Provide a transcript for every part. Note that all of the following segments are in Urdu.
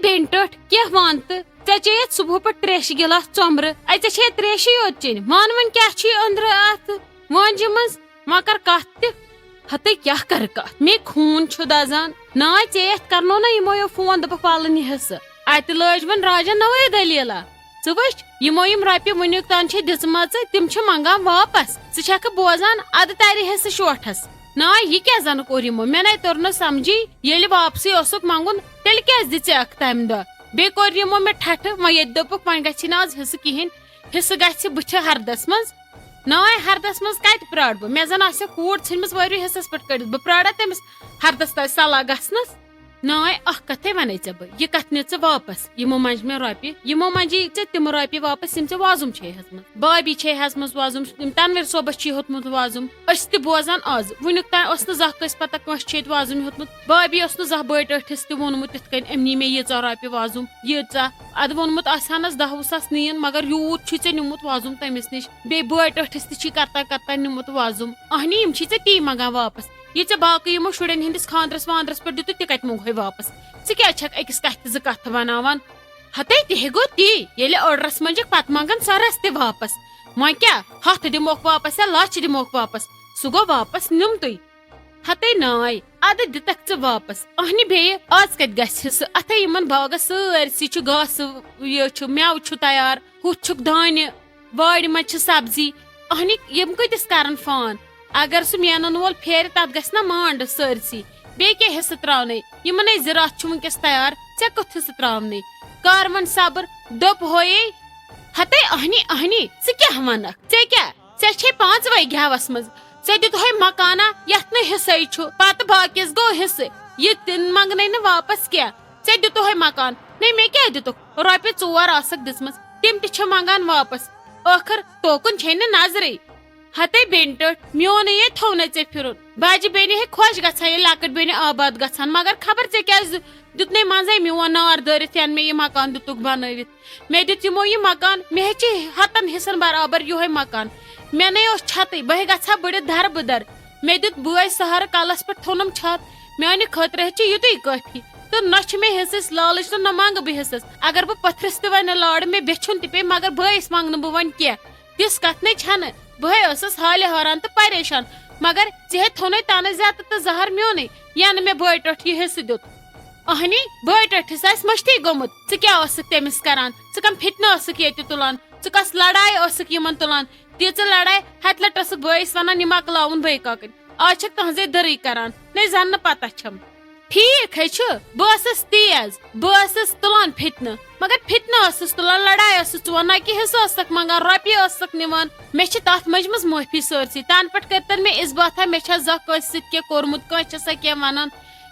بین ٹٹ کیا ون تو ژے چیت صبح پہ تریش گلاس ژومبر ژے چھ تریشی یوت چین ون ون کیا اندر ات وانجہ مز ما کر کت تہ ہتے کیا کر کت مے خون چھ دزان نا ژےٚ کرنو نا یمو فون دپک والن یہ حصہ ات لج ون راجن نوے دلیلا ژٕ وچھ یمو یم رۄپیہِ ونیُک تان چھ دژمژ تم چھ منگان واپس ژٕ چھکھ بوزان اد ترِ حصہ شوٹھس نا یہ کیا زن کوٚر یمو مےٚ نَے توٚر نہٕ سمجھی ییٚلہِ واپسی اوسُکھ منگُن تیٚلہِ کیازِ دِژیٚکھ تمہِ دۄہ بیٚیہِ کوٚر یمو مےٚ ٹھٹھٕ وۄنۍ ییٚتہِ دوٚپُکھ وۄنۍ گژھِ نہٕ آز حصہٕ کہیٖنۍ حصہٕ گژھِ بٕتھِ ہردس منٛز نا ہردس منٛز کتہِ پرٛارٕ بہٕ مےٚ زن آسہِ کوٗر ژھٕنمٕژ وٲرِو حصس پٮ۪ٹھ کٔڑِتھ بہٕ پرٛارا تٔمِس ہردس تانۍ صلاح گژھنس نا اکھ کتھے ونے ژےٚ بہٕ یہِ کتھ نہِ ژٕ واپس یمو منٛجہِ مےٚ رۄپیہِ یمو منٛجی ژےٚ تِم رۄپیہِ واپس یِم ژےٚ وازُم چھے ہیژمٕژ بابی چھے ہیژمٕژ وازُم تنویر صٲبس چھی ہیوٚتمُت وازُم أسۍ تہِ بوزان آز وُنیُک تام ٲس نہٕ زانٛہہ کٲنٛسہِ پتہ کٲنٛسہِ چھُ ییٚتہِ وازُم ہیوٚتمُت بابی اوس نہٕ زانٛہہ بٔڑۍ ٹٲٹھِس تہِ ووٚنمُت تِتھ کٔنۍ أمۍ نی مےٚ ییٖژاہ رۄپیہِ وازُم ییٖژاہ ادٕ ووٚنمُت آسہِ ہانس 10-20 نِیِن مگر یوٗت چھُے ژےٚ نیوٗمُت وازُم تٔمِس نِش بیٚیہِ بٲڑۍ ٹٲٹھِس تہِ چھی کرتا نیوٗمُت وازُم اہنی یِم چھی ژےٚ تی منگان واپس یہ ژےٚ باقٕے یِمو شُرٮ۪ن ہٕنٛدِس خاندرس واندرس پٮ۪ٹھ دِتُتھ تہِ کتہِ منٛگہوے واپس ژٕ کیٛازِ چھکھ أکِس کتھِ 2 کتھٕ وناوان ہتے تہِ گوٚو تی ییٚلہِ أڑرس منٛجِکھ پتہٕ منگان سرس تہِ واپس وۄنۍ کیٛاہ 100 دِموکھ واپس یا 1,00,000 دِموکھ واپس سُہ گوٚو واپس نِمتُے ہتے ناے ادٕ دِتکھ ژٕ واپس اہنہِ بیٚیہِ آز کتہِ گژھِ حصہٕ اتھے یِمن باغس سٲرسٕے چھُ گاسہٕ یہِ چھُ مٮ۪وٕ چھُ تیار ہُتھ چھُکھ دانہِ وارِ منٛز چھِ سبزی اہنہِ یِم کۭتِس کرن فان اگر سُہ مینن وول پھیرِ تتھ گژھِ نا مانڈ سٲرسٕے بیٚیہِ کیٛاہ حصہٕ تراونے یِمنے زِراعت چھُ ونکیٚس تیار ژےٚ کُتھ حصہٕ تراونٕے کر وۄنۍ صبر دوٚپ ہوے ہتے اہنی ژٕ کیٛاہ ونکھ ژےٚ چھے 5 وے گیوس منٛز ژےٚ دِتہوے مکانا یتھ نہٕ حصے چھُ پتہٕ باقیس گوٚو حصہٕ یہِ تِن منگنے نہٕ واپس کینٛہہ ژےٚ دِتہوے مکان نَے مےٚ کیٛاہ دِتُکھ رۄپیہِ 4 آسکھ دِژمٕژ تِم تہِ چھِ منگان واپس ٲخر توکُن چھے نہٕ نظرے ہتے بین ٹٲٹھ میونٕے یے تھوٚونَے ژےٚ پھِرُن بجہِ بیٚنہِ ہے خۄش گژھان ییٚلہِ لۄکٕٹ بیٚنہِ آباد گژھان مگر خبر ژےٚ کیٛازِ دیُتنے منٛزے میون نار دٲرِتھ ین مےٚ یہِ مکان دِتُکھ بنٲوِتھ مےٚ دیُت یِمو یہِ مکان مےٚ ہیٚچے 100 حصن برابر یِہوے مکان مےٚ نَے اوس چھتٕے بہٕ ہے گژھٕ ہا بٔڑِتھ دربٕدر مےٚ دیُت بٲے سہارٕ کلس پٮ۪ٹھ تھوٚونم چھت میانہِ خٲطرٕ ہیٚچے یُتُے کٲفی تہٕ نہ چھُ مےٚ حصس لالٕچ تہٕ نہ منگہٕ بہٕ حصس اگر بہٕ پتھرس تہِ وۄنۍ لارٕ مےٚ بیچھُن تہِ پیٚیہِ مگر بٲیِس منگہٕ نہٕ بہٕ وۄنۍ کینٛہہ تِژھ کتھ نَے چھنہٕ بہٕ ہے ٲسٕس حالہِ حٲران تہٕ پریشان مگر ژےٚ ہے تھوٚونَے تنہٕ زیادٕ تہٕ زہر میونٕے ینہٕ مےٚ بٲے ٹٲٹھ یہِ حصہٕ دیُت اہنی بٲے ٹٲٹھِس آسہِ مٔشتھٕے گوٚمُت ژٕ کیٛاہ ٲسٕکھ تٔمِس کران ژٕ کم فِتنہٕ ٲسٕکھ ییٚتہِ تُلان ژٕ کۄس لڑایہِ ٲسٕکھ یِمن تُلان تیٖژٕ لڑایہِ ہتہِ لٹہِ ٲسٕکھ بٲیِس ونان یہِ مۄکلاوُن بٲے کاکٕنۍ آز چھکھ تہنٛزے دٔرٕے کران نَے زن نہٕ پتہ چھم ٹھیٖک ہے چھُ بہٕ ٲسٕس تیز بہٕ ٲسٕس تُلان فِتنہٕ مگر فِتنہٕ ٲسٕس تُلان لڑایہِ ٲسٕس ژٕ نہ کہِ حصہٕ ٲسکھ منگان رۄپیہِ ٲسکھ نِوان مےٚ چھِ تتھ مٔنجمٕژ معٲفی سٲرسٕے تنہٕ پٮ۪ٹھ کٔرتن مےٚ اِثباتھا مےٚ چھا زانٛہہ کٲنٛسہِ سۭتۍ کینٛہہ کوٚرمُت کٲنٛسہِ چھسا کینٛہہ ونان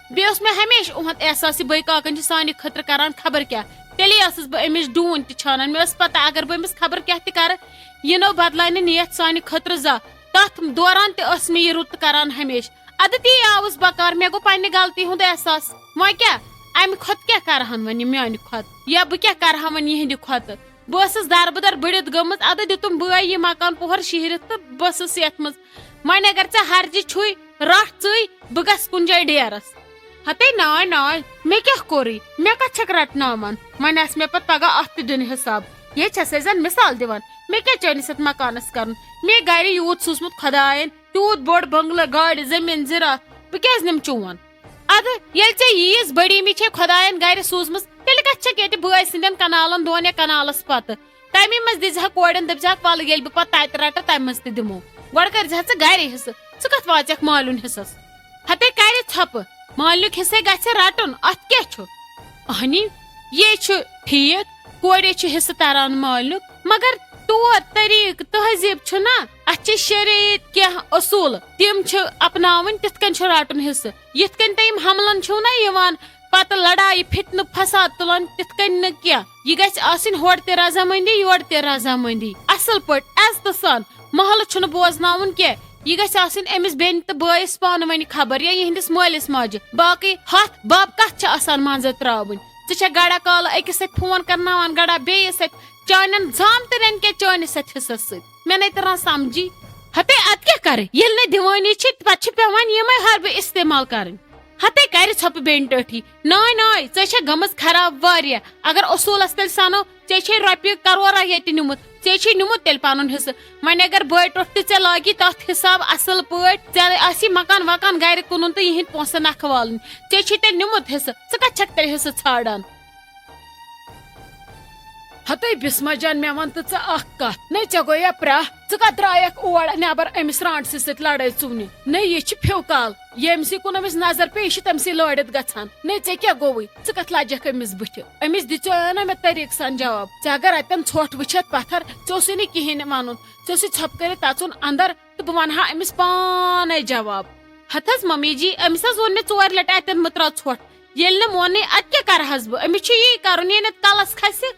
بیٚیہِ اوس مےٚ ہمیشہٕ اُہُنٛد احساس یہِ بٲے کاکن چھِ سانہِ خٲطرٕ کران خبر کیٛاہ تیٚلے ٲسٕس بہٕ أمِس ڈوٗنۍ تہِ چھانان مےٚ ٲس پتہ اگر بہٕ أمِس خبر کیٛاہ تہِ کرٕ یہِ نو بدلاے نہٕ نِیت سانہِ خٲطرٕ زانٛہہ تتھ دوران تہِ ٲس مےٚ یہِ رُت کران ہمیشہٕ ادٕ تی آوُس بکار مےٚ گوٚو پننہِ غلطی ہُنٛد احساس وۄنۍ کیٛاہ امہِ کھۄتہٕ کیٛاہ کرہن وۄنۍ یہِ میانہِ کھۄتہٕ یا بہٕ کیٛاہ کرہا وۄنۍ یِہنٛدِ کھۄتہٕ بہٕ ٲسٕس دربٕدر بٔڑِتھ گٔمٕژ ادٕ دِتُم بٲے یہِ مکان پوہر شیہرِتھ تہٕ بہٕ ٲسٕس یتھ منٛز وۄنۍ اگر ژےٚ ہرجہِ چھُے رٹھ ژٕے بہٕ گژھٕ کُنہِ جایہِ ڈیرس ہتے ناے مےٚ کیٛاہ کوٚرُے مےٚ کتھ چھکھ رٹناوان وۄنۍ آسہِ مےٚ پتہٕ پگاہ اتھ تہِ دیُن حساب یے چھسے زن مثال دِوان مےٚ کیٛاہ چٲنِس یتھ مکانس کرُن مےٚ گرِ یوٗت سوٗزمُت خۄداین تیوٗت بوٚڑ بنگلہٕ گاڑِ زٔمیٖن زِراعت بہٕ کیٛازِ نِمہٕ چون ادٕ ییٚلہِ ژےٚ ییٖژ بٔڑیٖمی چھے خۄداین گرِ سوٗزمٕژ تیٚلہِ کتھ چھکھ ییٚتہِ بٲے سٕنٛدٮ۪ن کنالن 2 یا کنالس پتہٕ تمی منٛز دِزِہا کورٮ۪ن دپزِہکھ ولہٕ ییٚلہِ بہٕ پتہٕ تتہِ رٹہٕ تمہِ منٛز تہِ دِمو گۄڈٕ کٔرزِہا ژٕ گرِ حصہٕ ژٕ کتھ واژکھ مالیُن حصس ہتے کرِ ژھۄپہٕ مالنیُک حصے گژھِ رٹُن اتھ کیٛاہ چھُ اہنی یے چھُ ٹھیٖک کورے چھُ حصہٕ تران مالنیُک مگر طور طریٖقہٕ تہذیٖب چھُ نا اتھ چھِ شریعت کینٛہہ اصوٗل تِم چھِ اپناوٕنۍ تِتھ کٔنۍ چھُ رٹُن حصہٕ یِتھ کٔنۍ تۄہہِ یِم حملن چھُو نا یِوان پتہٕ لڑایہِ فِتنہٕ فساد تُلان تِتھ کٔنۍ نہٕ کینٛہہ یہِ گژھِ آسٕنۍ ہورٕ تہِ رضامندی یورٕ تہِ رضامندی اصل پٲٹھۍ عزتہٕ سان محلہٕ چھُنہٕ بوزناوُن کینٛہہ یہِ گژھِ آسٕنۍ أمِس بیٚنہِ تہٕ بٲیِس پانہٕ ؤنۍ خبر یا یِہنٛدِس مٲلِس ماجہِ باقٕے ہتھ بب کتھ چھِ آسان منٛزٕ تراوٕنۍ ژٕ چھکھ گڑا کالہٕ أکِس سۭتۍ فون کرناوان گڑا بیٚیِس سۭتۍ چانٮ۪ن زامترٮ۪ن کیٛاہ چٲنِس اتھ حصس سۭتۍ مےٚ نَے تران سمجھی ہتے اتھ کیٛاہ کرٕ ییٚلہِ نہٕ دِوٲنی چھِ پتہٕ چھِ پیوان یِمے حربہٕ استعمال کرٕنۍ ہتے کر ژھۄپہٕ بیٚنہِ ٹٲٹھی ناے ناے ژےٚ چھےٚ گٔمٕژ خراب واریاہ اگر اصوٗلس تیٚلہِ سنو ژےٚ چھے رۄپیہِ کرورا ییٚتہِ نیُمُت ژےٚ چھے نیُمُت تیٚلہِ پنُن حصہٕ وۄنۍ اگر بٲے ٹوٹھ تہِ ژےٚ لاگی تتھ حساب اصل پٲٹھۍ ژےٚ آسی مکان وکان گرِ کٕنُن تہٕ یِہنٛدۍ پونٛسہٕ نکھٕ والٕنۍ ژےٚ چھے تیٚلہِ نیُمُت حصہٕ ژٕ کتھ چھکھ تیٚلہِ حصہٕ ژھانڈان ہتے بسما جان مےٚ ون تہٕ ژٕ اکھ کتھ نے ژےٚ گویا پرٛاہ ژٕ کتھ درٛایکھ اور نٮ۪بر أمِس رانٹسہِ سۭتۍ لڑٲے ژُونہِ نے یہِ چھِ فِوکال ییٚمسٕے کُن أمِس نظر پیٚیہِ یہِ چھِ تٔمسٕے لٲڑِتھ گژھان نے ژےٚ کیٛاہ گوٚوُے ژٕ کتھ لجکھ أمِس بٕتھِ أمِس دِژیو نا مےٚ طریٖقہٕ سان جواب ژےٚ اگر اتٮ۪ن ژھۄٹھ وٕچھتھ پتھر ژےٚ اوسُے نہٕ کِہینۍ ونُن ژےٚ اوسُے ژھۄپہٕ کٔرِتھ اژُن اندر تہٕ بہٕ ونہٕ ہا أمِس پانے جواب ہتھ حظ ممی جی أمِس حظ ووٚن مےٚ 4 لٹہِ اتٮ۪ن مہٕ تراو ژھۄٹھ ییٚلہِ نہٕ مونٕے ادٕ کیٛاہ کرہس بہٕ أمِس چھُ یی کرُن ییٚلہِ نہٕ کلس کھسہِ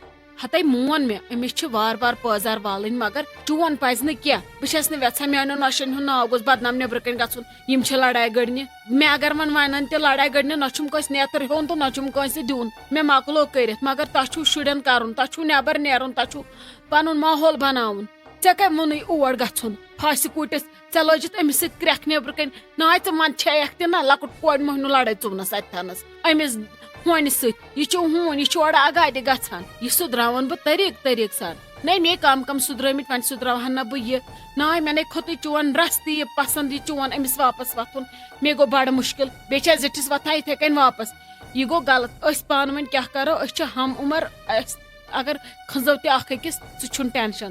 ہتے مون مےٚ أمِس چھِ وار وار پٲزار والٕنۍ مگر چون پزِ نہٕ کینٛہہ بہٕ چھس نہٕ یژھان میانٮ۪ن نۄشن ہُنٛد ناو گوٚژھ بدنام نیبرٕ کنۍ گژھُن یِم چھِ لڑایہِ گٔڈنہِ مےٚ اگر وۄنۍ ونن تہِ لڑایہِ گٔڈنہِ نہ چھُم کٲنٛسہِ نیتر ہیوٚن تہٕ نہ چھُم کٲنٛسہِ دیُن مےٚ مۄکلو کٔرِتھ مگر تۄہہِ چھُو شُرٮ۪ن کرُن تۄہہِ چھُو نٮ۪بر نیرُن تۄہہِ چھُو پنُن ماحول بناوُن ژےٚ کمہِ ووٚنُے اور گژھُن پھاسہِ کوٗٹِس ژےٚ لٲجِتھ أمِس سۭتۍ کرٛٮ۪کھ نیبرٕ کنۍ ناے ژٕ ون چھیکھ تہِ نہ لۄکُٹ کورِ موہنیوٗ لڑٲے ژُونس اتہِ تھنس أمِس ہونہِ سۭتۍ یہِ چھُ ہوٗن یہِ چھُ اورٕ اگادِ گژھان یہِ سُدراون بہٕ طریٖقہٕ سان نے مے کم سُدرٲمٕتۍ وۄنۍ سُدراوہن نہٕ بہٕ یہِ ناے مےٚ نے کھوٚتُے چون رس تہِ یہِ پسنٛد یہِ چون أمِس واپس وۄتھُن مے گوٚو بڑٕ مُشکِل بیٚیہِ چھِ زِٹھِس وۄتھان یِتھے کٔنۍ واپس یہِ گوٚو غلط أسۍ پانہٕ ؤنۍ کیٛاہ کرو أسۍ چھِ ہم عمر أسۍ اگر کھنٛزو تہِ اکھ أکِس سُہ چھُنہٕ ٹینشن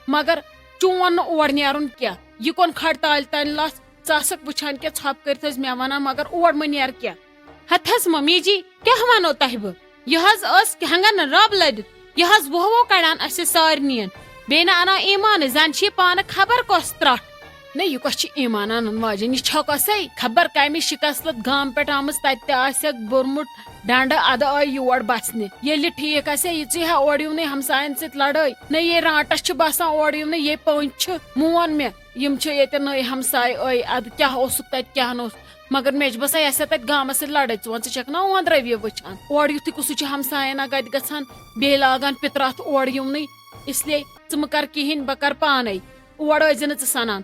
مگر چون نہٕ اور نیرُن کینٛہہ یہِ کۄن کھڑتالہِ تانۍ لژھ ژٕ آسکھ وٕچھان کینٛہہ ژھۄپہٕ کٔرِتھ ٲسۍ مےٚ ونان مگر اور مہٕ نیر کینٛہہ ہتھ حظ ممی جی کیٛاہ ونو تۄہہِ بہٕ یہِ حظ ٲس ہنگن رب لٔدِتھ یہِ حظ وُہ کڑان اسہِ سارنِین بیٚیہِ نہٕ انان ایمانٕے زن چھِ یہِ پانہٕ خبر کۄس ترٹھ نے یہِ کۄس چھِ ایمان انن واجٮ۪ن یہِ چھۄکسے خبر کمہِ شکست گامہٕ پٮ۪ٹھ آمٕژ تتہِ تہِ آسٮ۪کھ بوٚرمُت ڈنڈٕ ادٕ آیہِ یور بسنہِ ییٚلہِ ٹھیٖک آسہِ ہا یہِ ژٕے ہا اورٕ یِونٕے ہمساین سۭتۍ لڑٲے نہ یے رانٹس چھِ باسان اورٕ یِونٕے یے پٔنٛزۍ چھِ مون مےٚ یِم چھِ ییٚتہِ نٔے ہمساے ادٕ کیٛاہ اوسُکھ تتہِ کیٛاہ نہٕ اوس مگر مےٚ چھِ باسان یہِ آسہِ ہا تتہِ گامس سۭتۍ لڑٲے ژٕ ون ژٕ چھکھ نا اون رٔویہِ وٕچھان اورٕ یِتھُے کُسُے چھُ ہمساین اگادِ گژھان بیٚیہِ لاگان پِتراتھ اورٕ یِونٕے اسلیے ژٕ مہٕ کر کہینۍ بہٕ کر پانے اور ٲسۍ نہٕ ژٕ سنان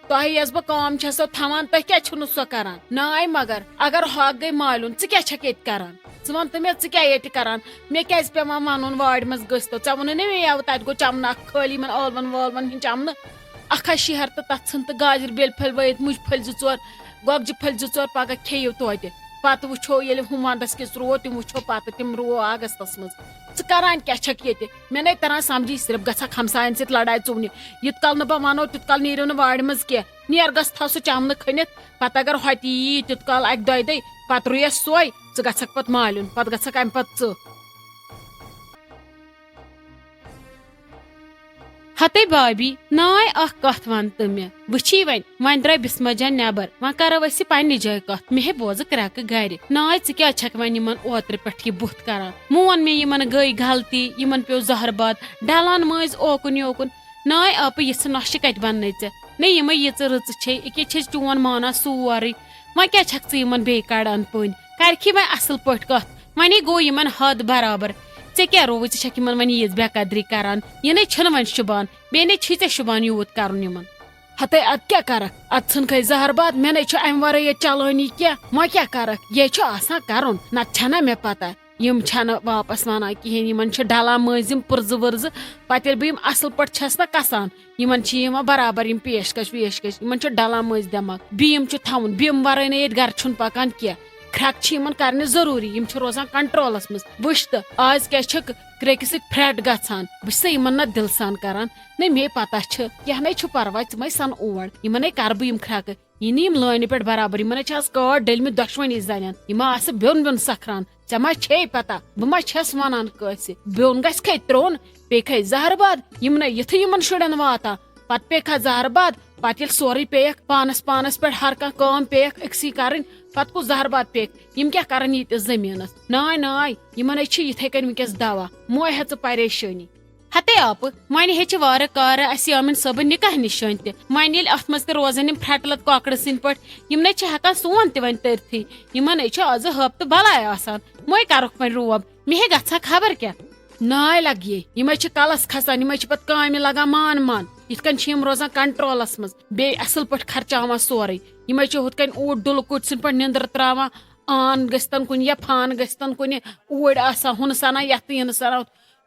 تۄہہِ یۄس بہٕ کٲم چھسو تھاوان تُہۍ کیٛازِ چھِو نہٕ سۄ کران ناے مگر اگر ہۄکھ گٔے مالیُن ژٕ کیٛاہ چھکھ ییٚتہِ کران ژٕ وَن تہٕ مےٚ ژٕ کیٛاہ ییٚتہِ کران مےٚ کیٛازِ پیٚوان وَنُن وارِ منٛز گٔژھتو ژےٚ ووٚنُے نہ مےٚ تَتہِ گوٚو چمنہٕ اکھ خٲلی یِمن ٲلون وٲلون ہِنٛدۍ چمنہٕ اکھ ہا شہر تہٕ تتھ ژھٕن تہٕ گاجر بیٚلہِ پھٔلۍ ؤیِتھ مُجہِ پھٔلۍ 2-4 گۄگجہِ پھٔلۍ 2-4 پگہہ کھیٚیِو توتہِ پتہٕ وٕچھو ییٚلہِ ہُم ونٛدس کِس رُوو تِم وٕچھو پتہٕ تِم رُوو اگستس منٛز ژٕ کران کیٛاہ چھکھ ییٚتہِ مےٚ نے تران سمجھی صرف گژھکھ ہمساین سۭتۍ لڑایہِ ژُونہِ یِت کال نہٕ بہٕ ونو تیُت کال نیٖرِو نہٕ وارِ منٛز کینٛہہ نیر گژھ تھاو سُہ چمنہٕ کھٔنِتھ پتہٕ اگر ہوٚتہِ یی تیُت کال اکہِ 2 دۄہہِ پتہٕ رُیس سۄے ژٕ گژھکھ پتہٕ مالیُن پتہٕ گژھکھ امہِ پتہٕ ژٕ ہتے بابی ناے اکھ کتھ ون تہٕ مےٚ وٕچھی وۄنۍ درٛاے بسما جان نٮ۪بر وۄنۍ کرو أسۍ یہِ پننہِ جایہِ کتھ مےٚ ہے بوزٕ کرٛٮ۪کہٕ گرِ ناے ژٕ کیٛازِ چھکھ وۄنۍ یِمن اوترٕ پٮ۪ٹھ یہِ بُتھ کران مون مےٚ یِمن گٔے غلطی یِمن پیٚو زہر باد ڈلان مٲنٛزۍ اوکُن یوکُن ناے آپہٕ یِژھٕ نۄشہِ کتہِ بننے ژےٚ نے یِمے ییٖژٕ رٕژٕ چھے أکیاہ چھَس چون مانان سورُے وۄنۍ کیٛاہ چھکھ ژٕ یِمن بیٚیہِ کڑان پٔنۍ کرکھی وۄنۍ اصل پٲٹھۍ کتھ وۄنی گوٚو یِمن حد برابر ژےٚ کیٛاہ رووُے ژٕ چھکھ یِمن وۄنۍ ییٖژ بے قدری کران یہِ نے چھُنہٕ وۄنۍ شوٗبان بیٚیہِ نے چھی ژےٚ شوٗبان یوٗت کرُن یِمن ہتے ادٕ کیٛاہ کرکھ ادٕ ژھٕنکھے زہر باد مےٚ نے چھُ امہِ ورٲے ییٚتہِ چلٲنی کینٛہہ وۄنۍ کیٛاہ کرکھ یے چھُ آسان کرُن نتہٕ چھنا مےٚ پتہ یِم چھنہٕ واپس ونان کہیٖنۍ یِمن چھِ ڈلان مٔنٛزۍ یِم پٕرزٕ ؤرزٕ پتہٕ ییٚلہِ بہٕ یِم اصل پٲٹھۍ چھس نا کسان یِمن چھِ یِوان برابر یِم پیشکش ویشکش یِمن چھُ ڈلان مٔنٛزۍ دٮ۪ماغ بیٖم چھُ تھاوُن بیٖم ورٲے نہٕ ییٚتہِ گرٕ چھُنہٕ پکان کینٛہہ کھرٛٮ۪کہٕ چھِ یِمن کرنہِ ضروٗری یِم چھِ روزان کنٹرولس منٛز وٕچھ تہٕ آز کیٛاہ چھکھ کرٛیکہِ سۭتۍ پھرٛٮ۪ٹ گژھان بہٕ چھسے یِمن نہ دِل سان کران نہ مے پتہ چھِ کینٛہہ نے چھُ پرواے ژٕ مے سن اور یِمنے کرٕ بہٕ یِم کھرٛٮ۪کہٕ یہِ نہٕ یِم لٲنہِ پٮ۪ٹھ برابر یِمن چھِ آز کٲڈ ڈٔلمٕتۍ دۄشوٕنی زنٮ۪ن یِم آسہٕ بیوٚن بیوٚن سکھران ژےٚ ما چھے پتہ بہٕ ما چھس ونان کٲنٛسہِ بیوٚن گژھِ ترٛوٚن بیٚیہِ کھے زہر باد یِمنے یِتھُے یِمن شُرٮ۪ن واتان پتہٕ پیٚیہِ زہر باد پتہٕ ییٚلہِ سورُے پیٚیکھ پانس پٮ۪ٹھ ہر کانٛہہ کٲم پیٚیکھ أکسٕے کرٕنۍ پتہٕ کُس زہر باد پیٚیکھ یِم کیٛاہ کرن ییٖتِس زٔمیٖنس ناے یِمنے چھِ یِتھے کٔنۍ وٕنکیٚس دوا موے ہیٚژٕ پریشٲنی ہتے آپہٕ وۄنۍ ہیٚچھِ وارٕ کارٕ اسہِ یامِن صٲبٕنۍ نِکاح نِشٲنۍ تہِ وۄنۍ ییٚلہِ اتھ منٛز تہِ روزن یِم پھرٛٮ۪ٹہٕ لد کۄکرٕ سٕنٛدۍ پٲٹھۍ یِمنے چھِ ہٮ۪کان سون تہِ وۄنۍ تٔرتھٕے یِمنے چھُ آزٕ ہٲپتہٕ بلاے آسان موے کرُکھ وۄنۍ روب مےٚ ہے گژھان خبر کیٛاہ ناے لگیے یِمے چھِ کلس کھسان یِمے چھِ پتہٕ کامہِ لگان مان یِتھ کٔنۍ چھِ یِم روزان کنٹرولس منٛز بیٚیہِ اصل پٲٹھۍ خرچاوان سورُے یِمے چھِ ہُتھ کٔنۍ اوٗٹ ڈُلہٕ کُٹۍ سٕنٛدۍ پٲٹھۍ نِندٕر تراوان آن گژھتن کُنہِ یا فان گژھتن کُنہِ اوٗرۍ آسان ہُنہٕ سنا یتھ تہٕ یِنہٕ سنا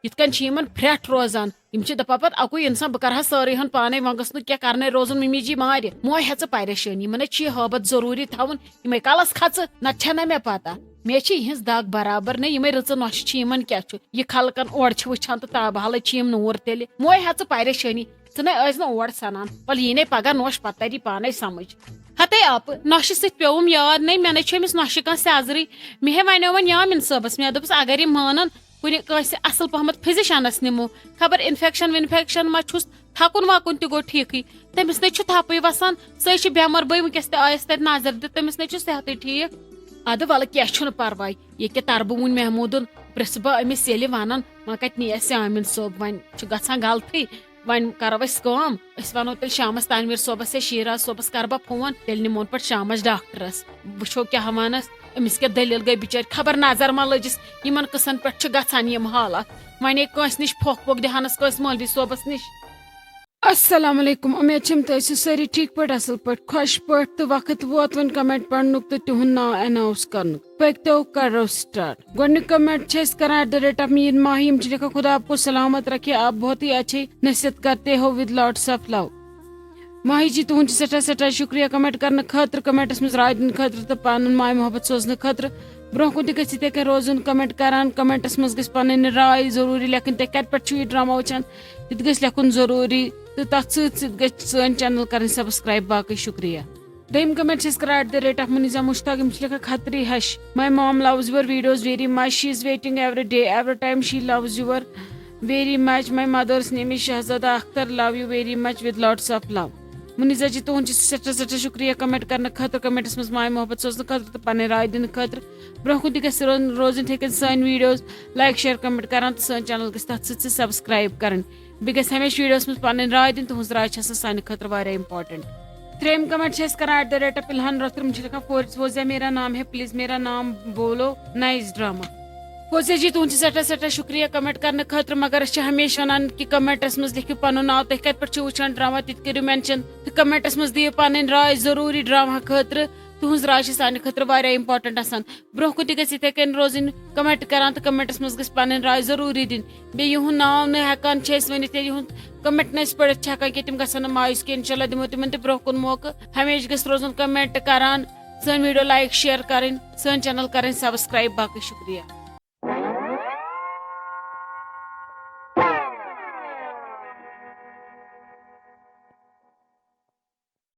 یِتھ کٔنۍ چھِ یِمن پھرٛٹھ روزان یِم چھِ دپان پتہٕ اکُے انسان بہٕ کرٕ سٲرٕے ہن پانے وۄنۍ گٔژھ نہٕ کینٛہہ کرنے روزُن ممی جی مارِ موے ہیٚژٕ پریشٲنی یِمن چھِ یہِ حٲبت ضروٗری تھاوُن یِمے کلس کھژٕ نتہٕ چھنہ مےٚ پتہ مےٚ چھِ یِہنٛز دگ برابر نہ یِمے رٕژٕ نۄشہِ چھِ یِمن کیاہ چھُ یہِ خلقن اورٕ چھِ وٕچھان تہٕ تابحالٕے چھِ یِم نوٗر تیٚلہِ موے ہیٚژٕ پریشٲنی ژٕ نے ٲسۍ نہٕ اور سنان وَلہٕ یی نے پگاہ نوش پتہٕ تری پانے سمجھ ہتے آپ نۄشہِ سۭتۍ پیوٚوُم یاد نے مےٚ نے چھُ أمِس نۄشہِ کانٛہہ سیزرٕے مےٚ ہے وَنیو وۄنۍ یامِن صٲبس مےٚ دوٚپُس اگر یِم مانن کُنہِ کٲنٛسہِ اصل پہمتھ فِزِشنس نِمو خبر انفیکشن وِنفیکشن ما چھُس تھکُن وکُن تہِ گوٚو ٹھیٖکٕے تٔمِس نے چھُ تھپٕے وسان سۄے چھِ بیمار بٕے وٕنکیٚس تہِ آیس تتہِ نظر دِتھ تٔمِس نے چھُ صحتٕے ٹھیٖک ادٕ وَلہٕ کینٛہہ چھُنہٕ پرواے ییٚکیٛاہ ترٕ بہٕ وُنۍ محموٗدُن پرٛژھٕ بہٕ أمِس ییٚلہِ ونان وۄنۍ کتہِ نی اَسہِ یامِن صٲب وۄنۍ چھُ گژھان غلطٕے وۄنۍ کرو أسۍ کٲم أسۍ وَنو تیٚلہِ شامس تنویٖر صٲبس یا شیراز صٲبس کرٕ بہٕ فون تیٚلہِ نِمون پتہٕ شامس ڈاکٹرس وٕچھو کیاہ ونس أمِس کیاہ دٔلیٖل گٔے بِچٲرۍ خبر نظر ما لٔجِس یِمن قٕصن پٮ۪ٹھ چھِ گژھان یِم حالات وۄنۍ کٲنٛسہِ نِش پھۄکھ وۄکھ دِہانس کٲنٛسہِ مولوی صٲبس نِش السلام علیکم امید چھم تُہۍ ٲسِو سٲری ٹھیٖک پٲٹھۍ اصل پٲٹھۍ خۄش پٲٹھۍ تہٕ وقت ووت وۄنۍ کمنٹ پرنُک تہٕ تِہُنٛد ناو اناؤنس کرنُک پٔکۍتو کرو سٹارٹ گۄڈنیُک کمنٹ چھِ أسۍ کران @ میٖر ماہی یِم چھِ لیکھان خدا آپ کو سلامت رکھے آپ بہت ہی اچھے نصیحت کرتے ہو ود لاٹس آف لو ماہی جی تُہُنٛد چھُ سٮ۪ٹھاہ سٮ۪ٹھاہ شُکریہ کمنٹ کرنہٕ خٲطرٕ کمنٹس منٛز راے دِنہٕ خٲطرٕ تہٕ پنُن ماے محبت سوزنہٕ خٲطرٕ برونٛہہ کُن تہِ گژھِ یِتھے کٔنۍ روزُن کمنٹ کران کمنٹس منٛز گژھِ پنٕنۍ راے ضروٗری لیکھٕنۍ تُہۍ کتہِ پٮ۪ٹھ چھِو یہِ ڈرامہ وٕچھان تہِ تہِ گژھِ لیکھُن ضروٗری تہٕ تتھ سۭتۍ سۭتۍ گژھِ سٲنۍ چینل کرٕنۍ سبسکرایب باقٕے شُکریہ دوٚیِم کمنٹ چھِ أسۍ کران @ منیٖزا مُشتاق یِم چھِ لیکھان خطری ہش my mom loves your videos very much she is waiting every day every time she loves your very much my mother's name is Shahzada Akhtar love you very much with lots of love Muneeza ji تُہُنٛد چھُ سٮ۪ٹھاہ سٮ۪ٹھاہ شُکریہ کمنٹ کرنہٕ خٲطرٕ کمنٹس منٛز ماے محبت سوزنہٕ خٲطرٕ تہٕ پنٕنۍ راے دِنہٕ خٲطرٕ برونٛہہ کُن تہِ گژھِ روزٕنۍ یِتھے کٔنۍ سٲنۍ ویٖڈیوز لایک شیر کمنٹ کران تہٕ سٲنۍ چینل گژھِ تتھ سۭتۍ سۭتۍ سبسکرایب کرٕنۍ بیٚیہِ گژھِ ہمیشہِ ویٖڈیوس منٛز پنٕنۍ راے دِنۍ تُہنٛز راے چھِ آسان سانہِ خٲطرٕ واریاہ امپاٹنٹ ترٛیٚیِم کمنٹ چھِ أسۍ کران @ پِلہن رٲتھٕر یِم چھِ لیکھان فوزیا میرا نام ہے پلیٖز میرا نام بولو نایس ڈرامہ فوزیا جی تُہُنٛد چھُ سٮ۪ٹھاہ سٮ۪ٹھاہ شُکریہ کمنٹ کرنہٕ خٲطرٕ مگر أسۍ چھِ ہمیشہِ ونان کہِ کمنٹس منٛز لیکھِو پنُن ناو تُہۍ کتہِ پٮ۪ٹھ چھِو وٕچھان ڈرامہ تہِ تہِ کٔرِو مینشن تہٕ کمنٹس منٛز دِیِو پنٕنۍ راے ضروٗری ڈرامہ خٲطرٕ تُہنٛز راے چھِ سانہِ خٲطرٕ واریاہ امپاٹنٹ آسان برونٛہہ کُن تہِ گژھِ یِتھے کٔنۍ روزٕنۍ کمنٹ کران تہٕ کمنٹس منٛز گژھِ پنٕنۍ راے ضروٗری دِنۍ بیٚیہِ یِہُنٛد ناو نہٕ ہٮ۪کان چھِ أسۍ ؤنِتھ یا یِہُنٛد کمنٹ نہٕ أسۍ پٔرِتھ چھِ ہٮ۪کان کینٛہہ تِم گژھن نہٕ مایوٗس کینٛہہ انشاء اللہ دِمو تِمن تہِ برونٛہہ کُن موقعہٕ ہمیشہِ گژھِ روزُن کمنٹ کران سٲنۍ ویٖڈیو لایک شیر کرٕنۍ سٲنۍ چینل کرٕنۍ سبسکرایب باقٕے شُکریہ